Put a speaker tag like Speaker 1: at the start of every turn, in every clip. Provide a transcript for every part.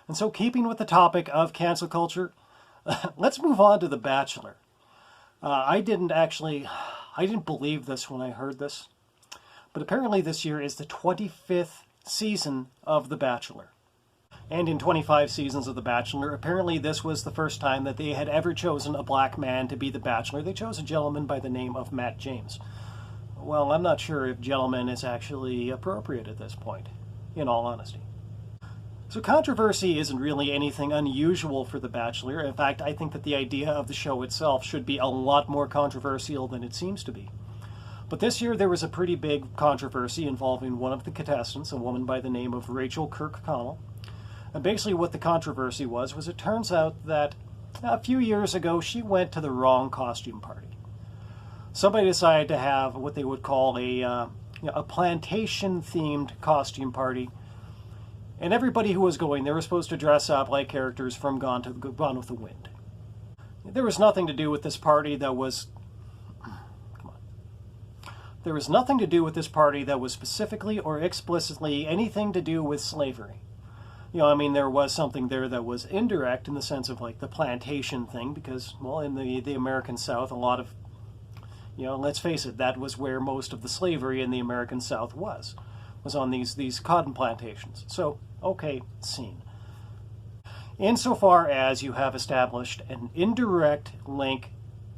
Speaker 1: And so, keeping with the topic of cancel culture, let's move on to The Bachelor. I didn't believe this when I heard this, but apparently this year is the 25th season of The Bachelor. And in 25 seasons of The Bachelor, apparently this was the first time that they had ever chosen a black man to be the Bachelor. They chose a gentleman by the name of Matt James. Well, I'm not sure if gentleman is actually appropriate at this point, in all honesty. So controversy isn't really anything unusual for The Bachelor. In fact, I think that the idea of the show itself should be a lot more controversial than it seems to be. But this year there was a pretty big controversy involving one of the contestants, a woman by the name of Rachael Kirkconnell. And basically what the controversy was it turns out that a few years ago she went to the wrong costume party. Somebody decided to have what they would call a plantation-themed costume party. And everybody who was going, they were supposed to dress up like characters from Gone with the Wind. There was nothing to do with this party that was... Come on. There was nothing to do with this party that was specifically or explicitly anything to do with slavery. There was something there that was indirect in the sense of like the plantation thing, because, well, in the American South, a lot of, let's face it, that was where most of the slavery in the American South was on these cotton plantations. So, okay, scene. Insofar as you have established an indirect link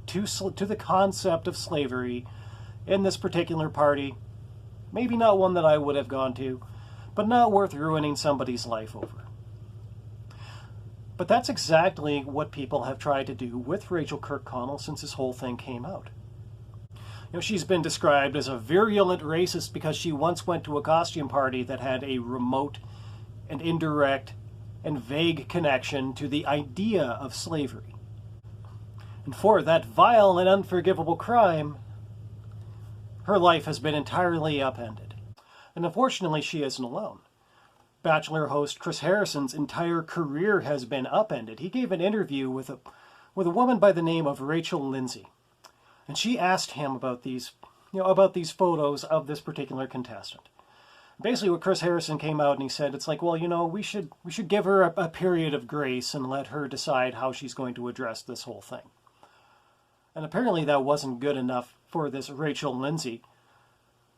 Speaker 1: to the concept of slavery in this particular party, maybe not one that I would have gone to, but not worth ruining somebody's life over. But that's exactly what people have tried to do with Rachael Kirkconnell since this whole thing came out. She's been described as a virulent racist because she once went to a costume party that had a remote and indirect and vague connection to the idea of slavery. And for that vile and unforgivable crime, her life has been entirely upended. And unfortunately, she isn't alone. Bachelor host Chris Harrison's entire career has been upended. He gave an interview with a woman by the name of Rachel Lindsay. And she asked him about these photos of this particular contestant. Basically, what Chris Harrison came out and he said, it's like, well, we should give her a period of grace and let her decide how she's going to address this whole thing. And apparently that wasn't good enough for this Rachel Lindsay,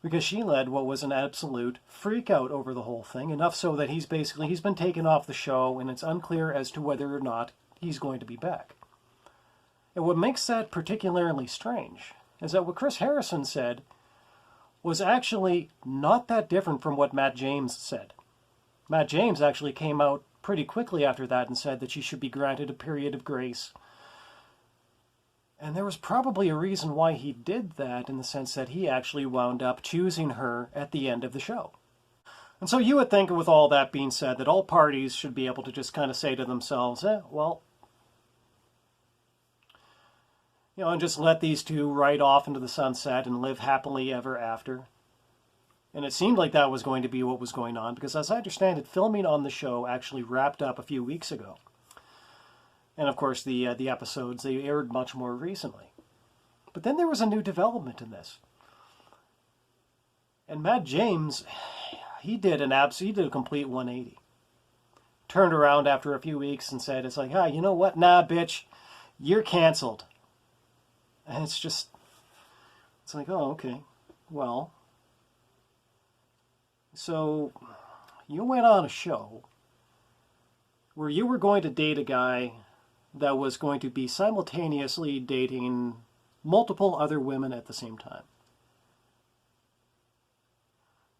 Speaker 1: because she led what was an absolute freak out over the whole thing, enough so that he's been taken off the show, and it's unclear as to whether or not he's going to be back. And what makes that particularly strange is that what Chris Harrison said was actually not that different from what Matt James said. Matt James actually came out pretty quickly after that and said that she should be granted a period of grace. And there was probably a reason why he did that, in the sense that he actually wound up choosing her at the end of the show. And so you would think, with all that being said, that all parties should be able to just kind of say to themselves, and just let these two ride off into the sunset and live happily ever after. And it seemed like that was going to be what was going on, because as I understand it, filming on the show actually wrapped up a few weeks ago. And of course, the episodes, they aired much more recently. But then there was a new development in this. And Matt James, he did a complete 180. Turned around after a few weeks and said, it's like, you know what? Nah, bitch, you're canceled. And it's like, oh, okay, well, so you went on a show where you were going to date a guy that was going to be simultaneously dating multiple other women at the same time.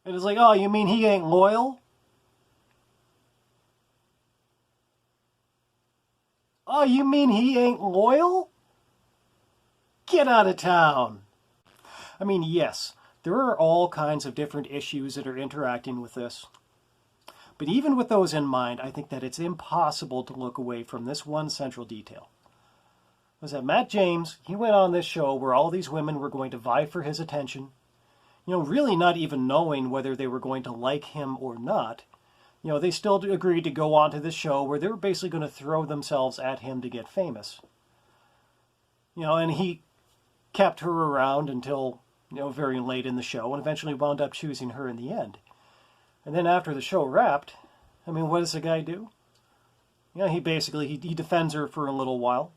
Speaker 1: And it's like, oh, you mean he ain't loyal? Oh, you mean he ain't loyal? Get out of town. Yes, there are all kinds of different issues that are interacting with this. But even with those in mind, I think that it's impossible to look away from this one central detail. Was that Matt James, he went on this show where all these women were going to vie for his attention, really not even knowing whether they were going to like him or not. They still agreed to go on to this show where they were basically going to throw themselves at him to get famous. And he kept her around until, very late in the show, and eventually wound up choosing her in the end. And then after the show wrapped, what does the guy do? You know, he defends her for a little while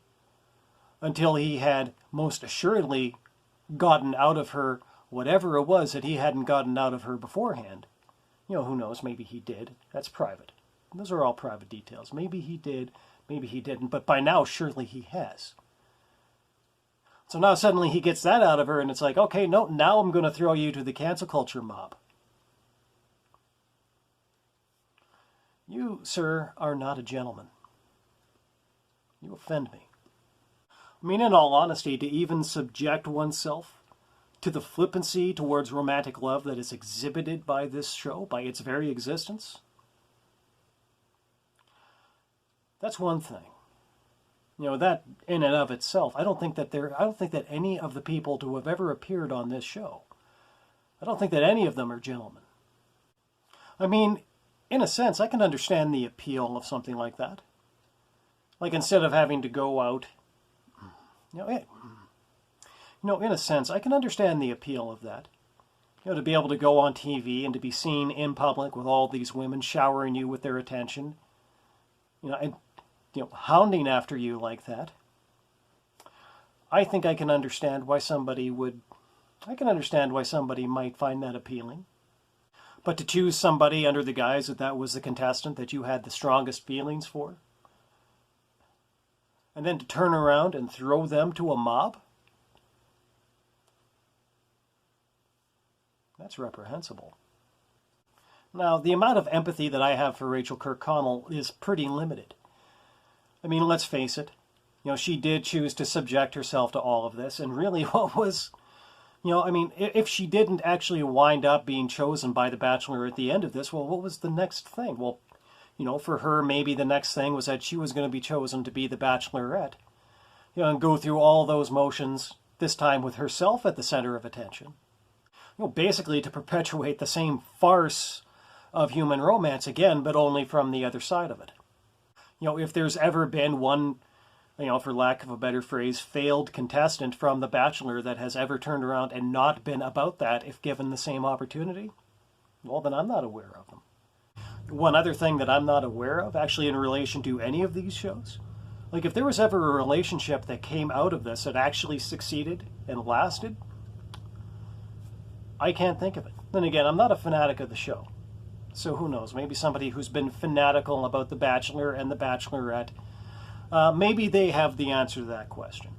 Speaker 1: until he had most assuredly gotten out of her whatever it was that he hadn't gotten out of her beforehand. You know, who knows, maybe he did. That's private. Those are all private details. Maybe he did, maybe he didn't, but by now surely he has. So now suddenly he gets that out of her and it's like, okay, no, now I'm going to throw you to the cancel culture mob. You, sir, are not a gentleman. You offend me. I mean, in all honesty, to even subject oneself to the flippancy towards romantic love that is exhibited by this show, by its very existence, that's one thing. You know, that in and of itself, I don't think that any of the people who have ever appeared on this show, I don't think that any of them are gentlemen. I mean, in a sense, I can understand the appeal of something like that. Like, instead of having to go out, in a sense, I can understand the appeal of that. You know, to be able to go on TV and to be seen in public with all these women showering you with their attention, and hounding after you like that. I think I can understand why somebody might find that appealing. But to choose somebody under the guise that was the contestant that you had the strongest feelings for, and then to turn around and throw them to a mob, that's reprehensible. Now, the amount of empathy that I have for Rachael Kirkconnell is pretty limited. I mean, let's face it. She did choose to subject herself to all of this, and really what was... if she didn't actually wind up being chosen by The Bachelor at the end of this, well, what was the next thing? Well, for her, maybe the next thing was that she was going to be chosen to be the Bachelorette, and go through all those motions, this time with herself at the center of attention. Basically to perpetuate the same farce of human romance again, but only from the other side of it. If there's ever been one, for lack of a better phrase, failed contestant from The Bachelor that has ever turned around and not been about that if given the same opportunity, well, then I'm not aware of them. One other thing that I'm not aware of, actually in relation to any of these shows, like if there was ever a relationship that came out of this that actually succeeded and lasted, I can't think of it. Then again, I'm not a fanatic of the show. So who knows, maybe somebody who's been fanatical about The Bachelor and The Bachelorette, maybe they have the answer to that question.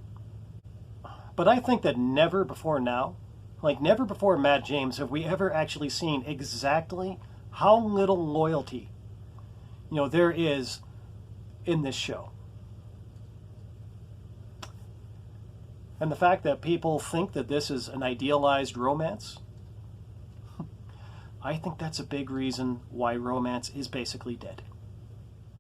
Speaker 1: But I think that never before now, like never before Matt James, have we ever actually seen exactly how little loyalty, there is in this show. And the fact that people think that this is an idealized romance, I think that's a big reason why romance is basically dead.